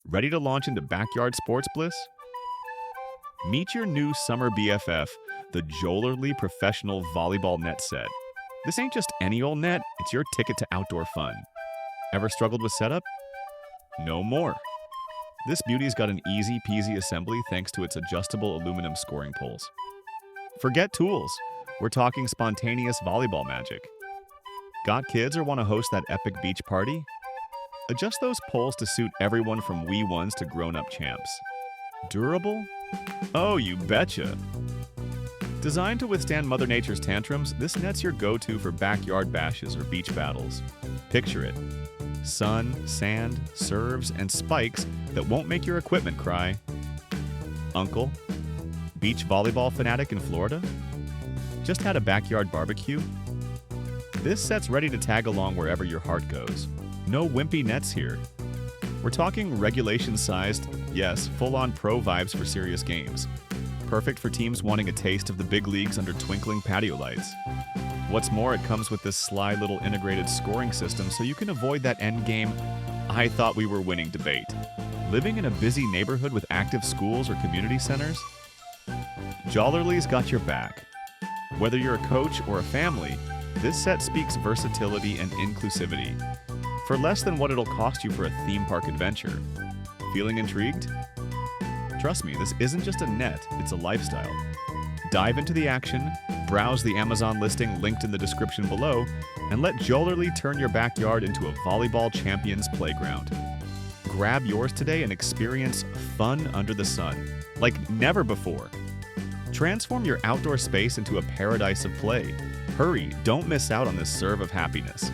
Ready to launch into backyard sports bliss? Meet your new summer BFF, the JOLORLY Professional Volleyball Net Set. This ain't just any old net, it's your ticket to outdoor fun. Ever struggled with setup? No more. This beauty's got an easy peasy assembly thanks to its adjustable aluminum scoring poles. Forget tools, we're talking spontaneous volleyball magic. Got kids or want to host that epic beach party? Adjust those poles to suit everyone from wee ones to grown-up champs. Durable? Oh, you betcha! Designed to withstand Mother Nature's tantrums, this net's your go-to for backyard bashes or beach battles. Picture it. Sun, sand, serves, and spikes that won't make your equipment cry. Uncle? Beach volleyball fanatic in Florida? Just had a backyard barbecue? This set's ready to tag along wherever your heart goes. No wimpy nets here. We're talking regulation-sized, yes, full-on pro vibes for serious games. Perfect for teams wanting a taste of the big leagues under twinkling patio lights. What's more, it comes with this sly little integrated scoring system so you can avoid that endgame, "I thought we were winning" debate. Living in a busy neighborhood with active schools or community centers? JOLORLY's got your back. Whether you're a coach or a family, this set speaks versatility and inclusivity. For less than what it'll cost you for a theme park adventure. Feeling intrigued? Trust me, this isn't just a net, it's a lifestyle. Dive into the action, browse the Amazon listing linked in the description below, and let JOLORLY turn your backyard into a volleyball champion's playground. Grab yours today and experience fun under the sun, like never before. Transform your outdoor space into a paradise of play. Hurry, don't miss out on this serve of happiness.